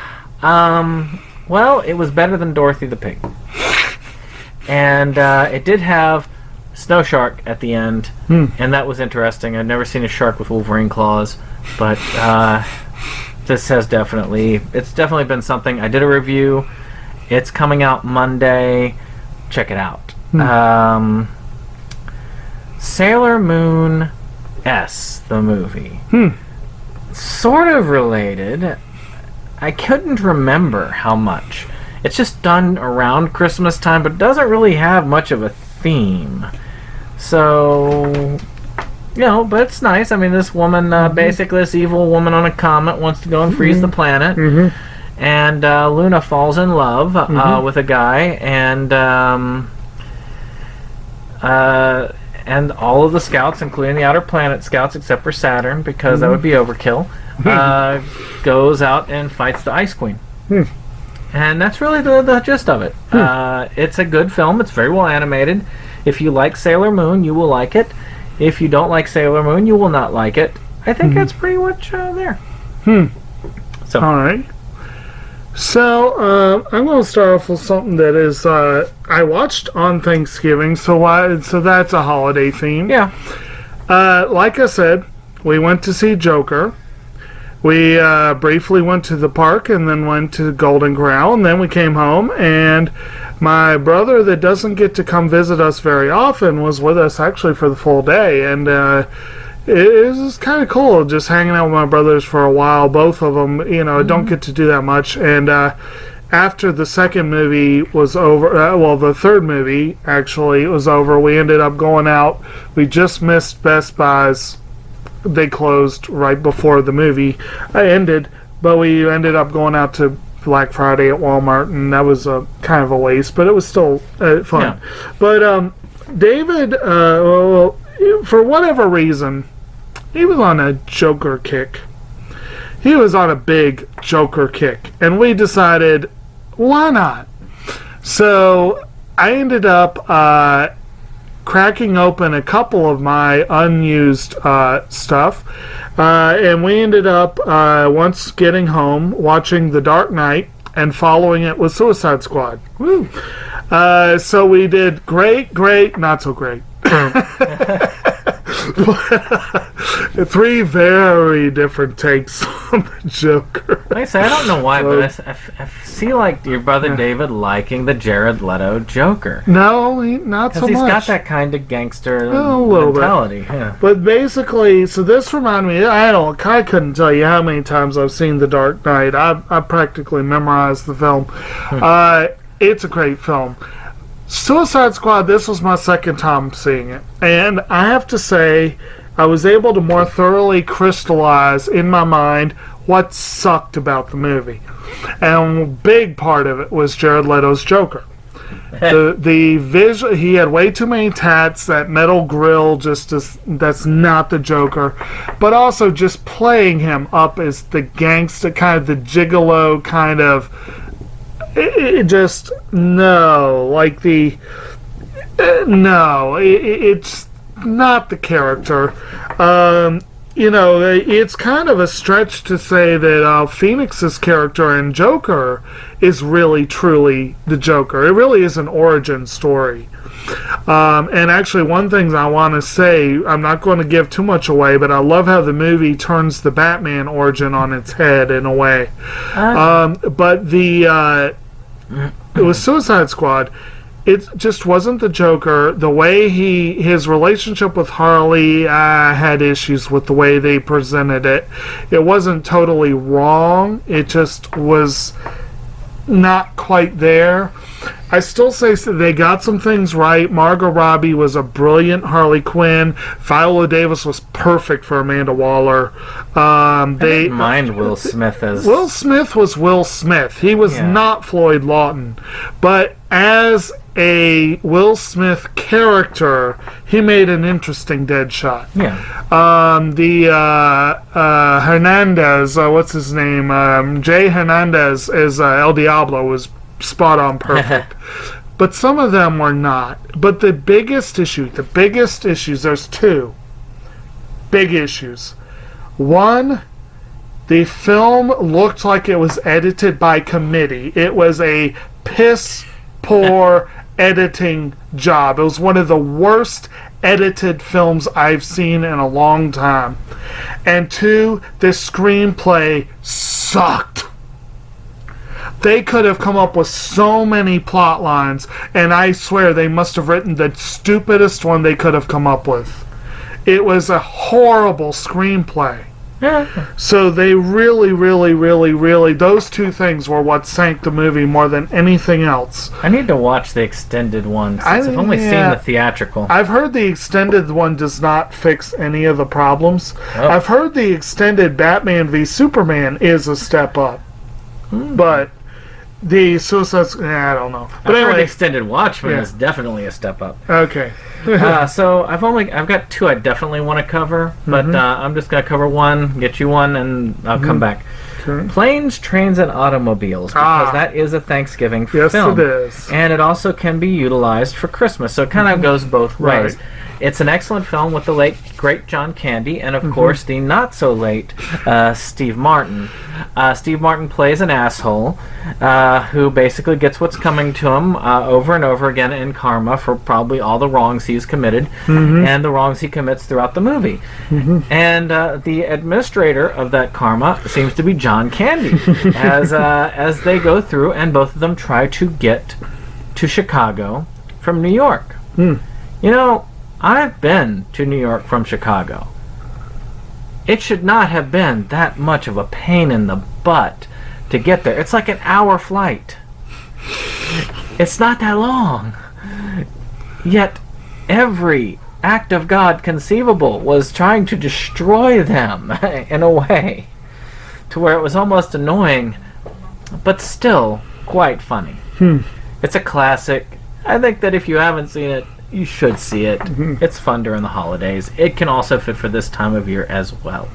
Well, it was better than Dorothy the Pig. And it did have Snow Shark at the end, and that was interesting. I'd never seen a shark with Wolverine claws, but this has definitely been something. I did a review. It's coming out Monday. Check it out. Sailor Moon S, the movie. Sort of related. I couldn't remember how much. It's just done around Christmas time, but it doesn't really have much of a theme. So, but it's nice. I mean, this woman, basically this evil woman on a comet wants to go and freeze the planet. And Luna falls in love with a guy, and all of the scouts, including the Outer Planet scouts, except for Saturn, because that would be overkill, goes out and fights the Ice Queen. And that's really the gist of it. It's a good film. It's very well animated. If you like Sailor Moon, you will like it. If you don't like Sailor Moon, you will not like it. I think that's pretty much there. So, all right. So I'm going to start off with something that is I watched on Thanksgiving, so that's a holiday theme. Yeah. Like I said, we went to see Joker. We briefly went to the park and then went to Golden Corral, and then we came home, and my brother that doesn't get to come visit us very often was with us actually for the full day, and it was kind of cool just hanging out with my brothers for a while. Both of them, don't get to do that much, and after the second movie was over, the third movie actually was over, we ended up going out. We just missed Best Buy's. They closed right before the movie ended, but we ended up going out to Black Friday at Walmart, and that was kind of a waste, but it was still fun. Yeah. But David, for whatever reason, he was on a Joker kick. He was on a big Joker kick, and we decided, why not? So I ended up cracking open a couple of my unused stuff, and we ended up once getting home watching The Dark Knight and following it with Suicide Squad. Woo. So we did great, not so great. Three very different takes on the Joker. Like I say, I don't know why, but I see like your brother David liking the Jared Leto Joker. No, not so much. Because he's got that kind of gangster little mentality. bit. Yeah. But basically, so this reminded me, I couldn't tell you how many times I've seen The Dark Knight. I practically memorized the film. It's a great film. Suicide Squad, this was my second time seeing it. And I have to say, I was able to more thoroughly crystallize in my mind what sucked about the movie. And a big part of it was Jared Leto's Joker. The visual, he had way too many tats, that metal grill that's not the Joker. But also just playing him up as the gangster, kind of the gigolo kind of... it's not the character. It's kind of a stretch to say that Phoenix's character in Joker is really truly the Joker. It really is an origin story. And actually, one thing I want to say, I'm not going to give too much away, but I love how the movie turns the Batman origin on its head in a way. But it was Suicide Squad. It just wasn't the Joker. The way his relationship with Harley, I had issues with the way they presented it. It wasn't totally wrong. It just was not quite there. I still say they got some things right. Margot Robbie was a brilliant Harley Quinn. Viola Davis was perfect for Amanda Waller. I didn't mind Will Smith as... Will Smith was Will Smith. He was not Floyd Lawton. But as a Will Smith character, he made an interesting Deadshot. Yeah. Hernandez, what's his name? Jay Hernandez as El Diablo was spot on perfect. But some of them were not. But the biggest issues, there's two big issues. One, the film looked like it was edited by committee. It was a piss poor editing job. It was one of the worst edited films I've seen in a long time. And two, the screenplay sucked. They could have come up with so many plot lines, and I swear they must have written the stupidest one they could have come up with. It was a horrible screenplay. So they really, those two things were what sank the movie more than anything else. I need to watch the extended one, since I've only seen the theatrical. I've heard the extended one does not fix any of the problems. I've heard the extended Batman v Superman is a step up. But the Suicide Squad, I don't know. But I've heard anyway, the extended Watchmen is definitely a step up. Okay. So I've got two I definitely want to cover, but I'm just going to cover one, get you one, and I'll come back. Okay. Planes, Trains, and Automobiles, because that is a Thanksgiving film. Yes, it is. And it also can be utilized for Christmas, so it kind of goes both ways. It's an excellent film with the late, great John Candy, and of course the not-so-late Steve Martin. Steve Martin plays an asshole who basically gets what's coming to him over and over again in karma for probably all the wrongs he's committed and the wrongs he commits throughout the movie. And the administrator of that karma seems to be John Candy as they go through, and both of them try to get to Chicago from New York. You know, I've been to New York from Chicago. It should not have been that much of a pain in the butt to get there. It's like an hour flight. It's not that long. Yet every act of God conceivable was trying to destroy them in a way to where it was almost annoying, but still quite funny. It's a classic. I think that if you haven't seen it, you should see it. It's fun during the holidays. It can also fit for this time of year as well.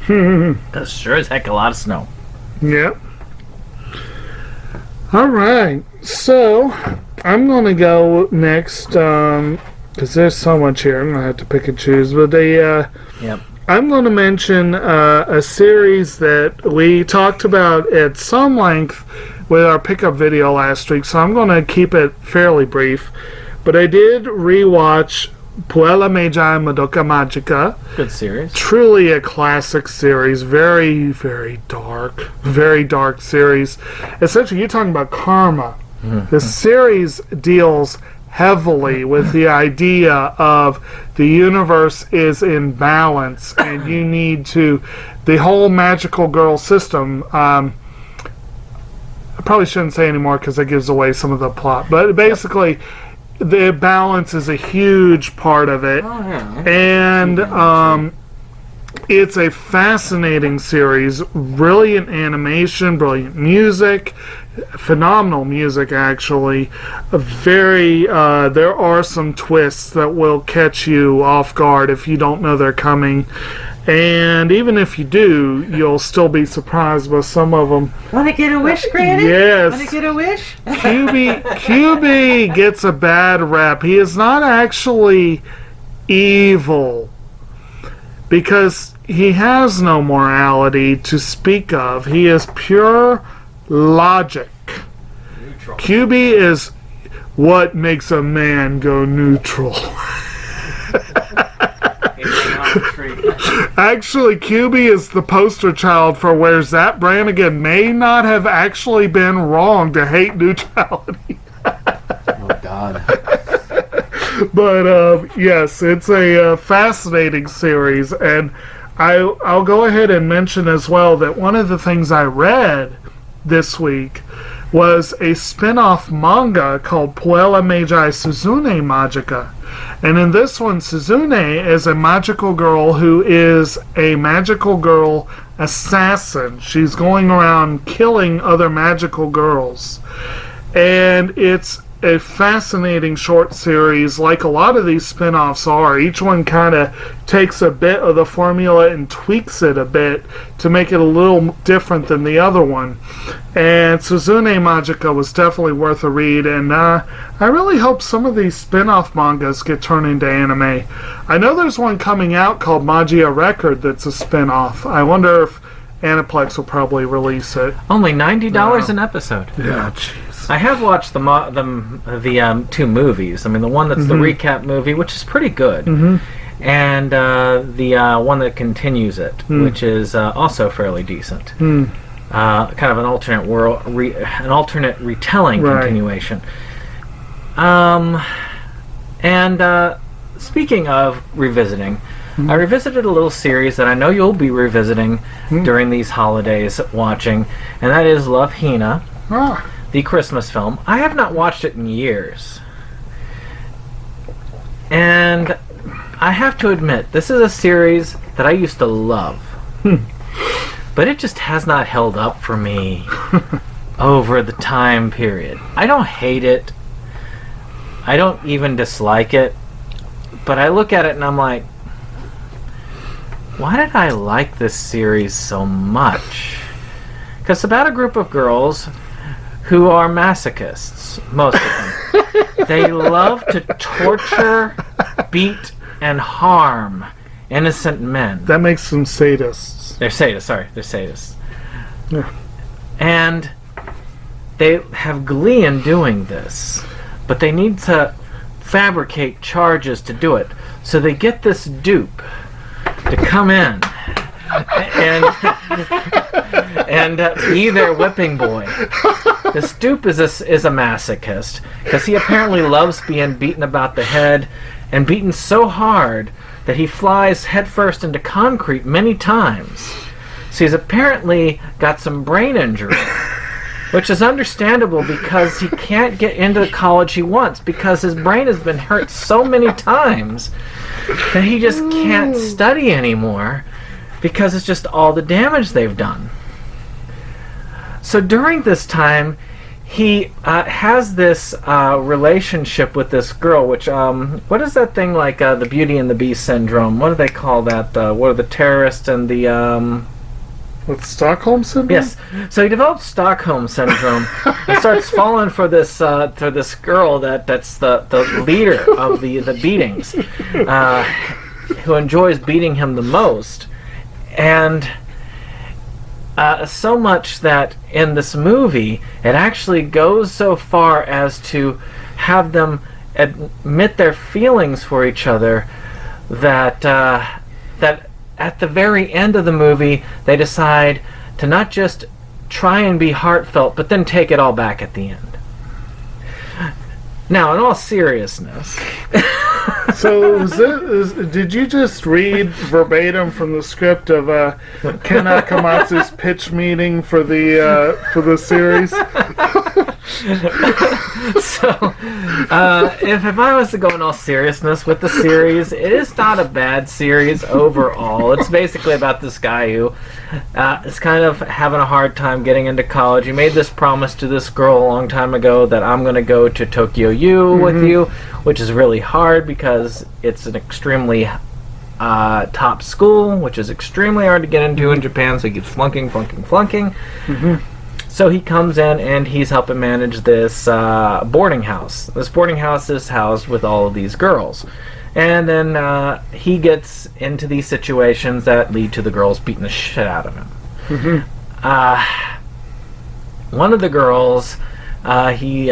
There's sure as heck a lot of snow. Yep. All right. So, I'm going to go next, because there's so much here. I'm going to have to pick and choose. But I'm going to mention a series that we talked about at some length with our pickup video last week, so I'm going to keep it fairly brief. But I did rewatch Puella Magi Madoka Magica. Good series. Truly a classic series. Very, very dark series. Essentially, you're talking about karma. The series deals heavily with the idea of the universe is in balance and you need to... The whole magical girl system... I probably shouldn't say anymore because that gives away some of the plot. But basically... The balance is a huge part of it. And it's a fascinating series. Brilliant animation, brilliant music, phenomenal music actually. There are some twists that will catch you off guard if you don't know they're coming. And even if you do, you'll still be surprised by some of them. Want to get a wish, Granny? Yes. Want to get a wish? QB gets a bad rep. He is not actually evil because he has no morality to speak of. He is pure logic. Neutral. QB is what makes a man go neutral. Actually, QB is the poster child for where Zap Brannigan may not have actually been wrong to hate neutrality. Oh, God. But, yes, it's a fascinating series, and I'll go ahead and mention as well that one of the things I read this week was a spin-off manga called Puella Magi Suzune Magica. And in this one, Suzune is a magical girl who is a magical girl assassin. She's going around killing other magical girls. And it's a fascinating short series, like a lot of these spin-offs are. Each one kind of takes a bit of the formula and tweaks it a bit to make it a little different than the other one. And Suzune Magica was definitely worth a read, and I really hope some of these spin-off mangas get turned into anime. I know there's one coming out called Magia Record that's a spin-off. I wonder if Aniplex will probably release it. Only $90 an episode. Yeah, jeez. I have watched the two movies. I mean, the one that's the recap movie, which is pretty good, and the one that continues it, which is also fairly decent. Kind of an alternate an alternate retelling continuation. And speaking of revisiting, I revisited a little series that I know you'll be revisiting during these holidays watching, and that is Love Hina. The Christmas film. I have not watched it in years. And I have to admit, this is a series that I used to love. But it just has not held up for me over the time period. I don't hate it. I don't even dislike it. But I look at it and I'm like, why did I like this series so much? Because it's about a group of girls who are masochists, most of them. They love to torture, beat, and harm innocent men. That makes them sadists. They're sadists, they're sadists. Yeah. And they have glee in doing this, but they need to fabricate charges to do it. So they get this dupe to come in and be their whipping boy. This dupe is a masochist because he apparently loves being beaten about the head and beaten so hard that he flies headfirst into concrete many times. So he's apparently got some brain injury, which is understandable because he can't get into the college he wants because his brain has been hurt so many times that he just can't study anymore because it's just all the damage they've done. So during this time, he has this relationship with this girl, which, what is that thing like the Beauty and the Beast syndrome? What do they call that? What are the terrorists and the... With Stockholm syndrome? Yes. So he develops Stockholm syndrome and starts falling for this girl that's the leader of the beatings, who enjoys beating him the most, and so much that in this movie it actually goes so far as to have them admit their feelings for each other, that at the very end of the movie, they decide to not just try and be heartfelt, but then take it all back at the end. Now, in all seriousness... So, did you just read verbatim from the script of Ken Akamatsu's pitch meeting for the series? So, if I was to go in all seriousness with the series, it is not a bad series overall. It's basically about this guy who is kind of having a hard time getting into college. He made this promise to this girl a long time ago that I'm going to go to Tokyo U with you, which is really hard because it's an extremely top school, which is extremely hard to get into in Japan, so he keeps flunking. So he comes in and he's helping manage this boarding house. This boarding house is housed with all of these girls. And then he gets into these situations that lead to the girls beating the shit out of him. One of the girls, he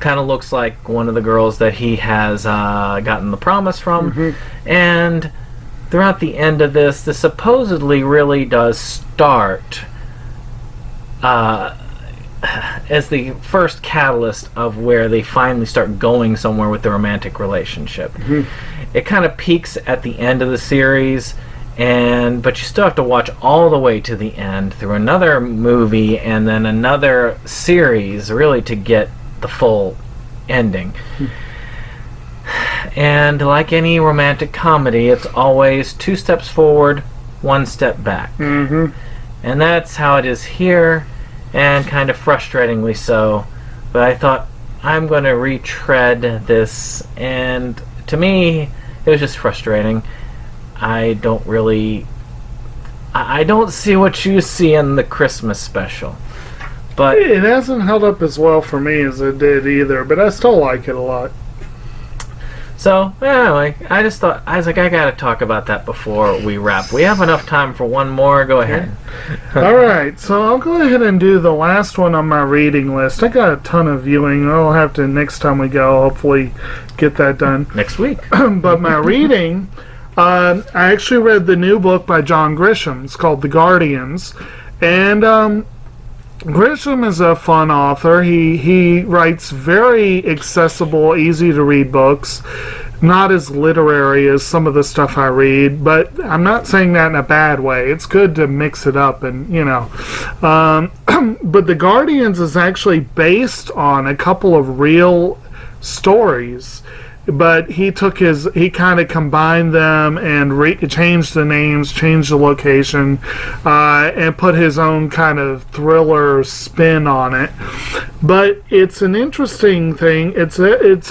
kind of looks like one of the girls that he has gotten the promise from. And throughout the end of this supposedly really does start as the first catalyst of where they finally start going somewhere with the romantic relationship. It kind of peaks at the end of the series, but you still have to watch all the way to the end through another movie and then another series really to get the full ending. And like any romantic comedy, it's always 2 steps forward, 1 step back. And that's how it is here, and kind of frustratingly so. But I thought, I'm going to retread this, and to me, it was just frustrating. I don't see what you see in the Christmas special. But it hasn't held up as well for me as it did either, but I still like it a lot. So, anyway, I was like, I gotta talk about that before we wrap. We have enough time for one more. Go ahead. Alright, so I'll go ahead and do the last one on my reading list. I got a ton of viewing. I'll have to, next time we go, hopefully get that done. Next week. But my reading, I actually read the new book by John Grisham. It's called The Guardians. And Grisham is a fun author. He writes very accessible, easy to read books. Not as literary as some of the stuff I read, but I'm not saying that in a bad way. It's good to mix it up, and but The Guardians is actually based on a couple of real stories. But he kind of combined them and changed the names, changed the location, and put his own kind of thriller spin on it. But it's an interesting thing. It's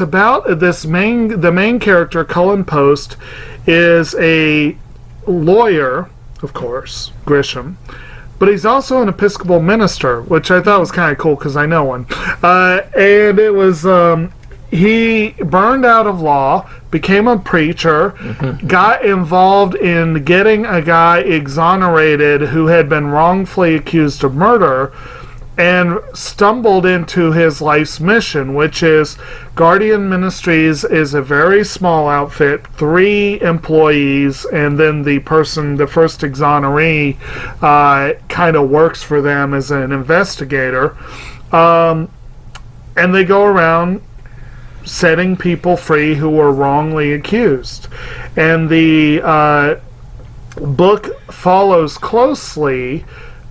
about the main character, Cullen Post, is a lawyer, of course, Grisham. But he's also an Episcopal minister, which I thought was kind of cool because I know one. And it was... he burned out of law, became a preacher, got involved in getting a guy exonerated who had been wrongfully accused of murder, and stumbled into his life's mission, which is Guardian Ministries is a very small outfit, 3 employees, and then the first exoneree, kind of works for them as an investigator. And they go around setting people free who were wrongly accused. And the book follows closely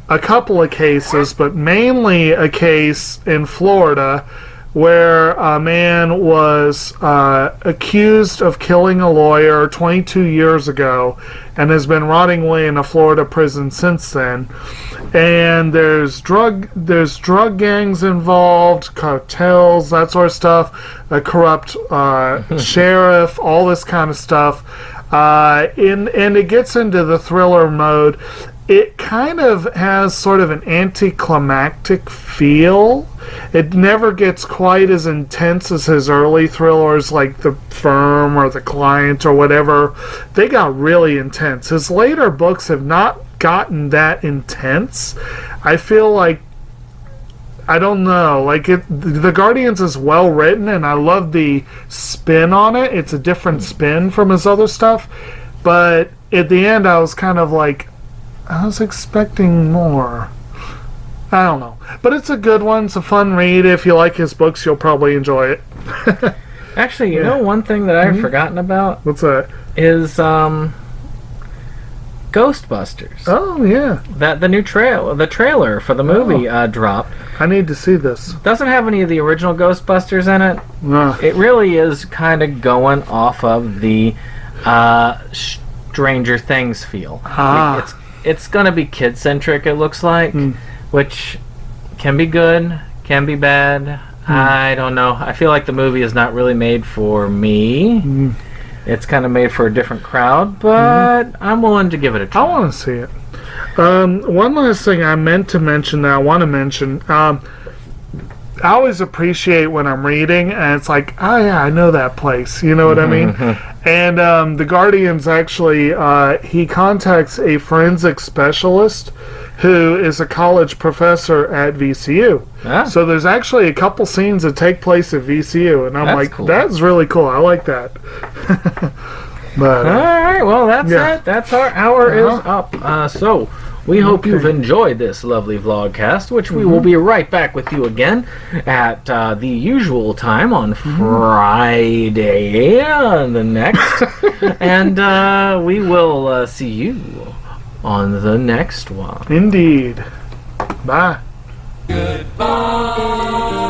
a couple of cases, but mainly a case in Florida where a man was accused of killing a lawyer 22 years ago and has been rotting away in a Florida prison since then. And there's drug gangs involved, cartels, that sort of stuff, a corrupt sheriff, all this kind of stuff. And it gets into the thriller mode. It kind of has sort of an anticlimactic feel. It never gets quite as intense as his early thrillers like The Firm or The Client or whatever. They got really intense. His later books have not gotten that intense. I feel like, I don't know, like The Guardians is well written and I love the spin on it. It's a different spin from his other stuff. But at the end I was kind of like, I was expecting more. I don't know. But it's a good one. It's a fun read. If you like his books, you'll probably enjoy it. Actually, you know one thing that I've forgotten about? What's that? Is Ghostbusters. Oh, yeah. The new trailer for the movie dropped. I need to see this. Doesn't have any of the original Ghostbusters in it. No. It really is kind of going off of the Stranger Things feel. It's going to be kid-centric, it looks like, which can be good, can be bad. I don't know. I feel like the movie is not really made for me. It's kind of made for a different crowd, but I'm willing to give it a try. I want to see it. One last thing I meant to mention that I want to mention. I always appreciate when I'm reading, and it's like, oh yeah, I know that place. You know what I mean? And the Guardians actually, he contacts a forensic specialist who is a college professor at VCU. So there's actually a couple scenes that take place at VCU, and I'm like, cool. That's really cool. I like that. But all right, well, that's it. That's our hour is up. So we hope you've enjoyed this lovely vlogcast, which we will be right back with you again at the usual time on Friday the next. And we will see you on the next one. Indeed. Bye. Goodbye.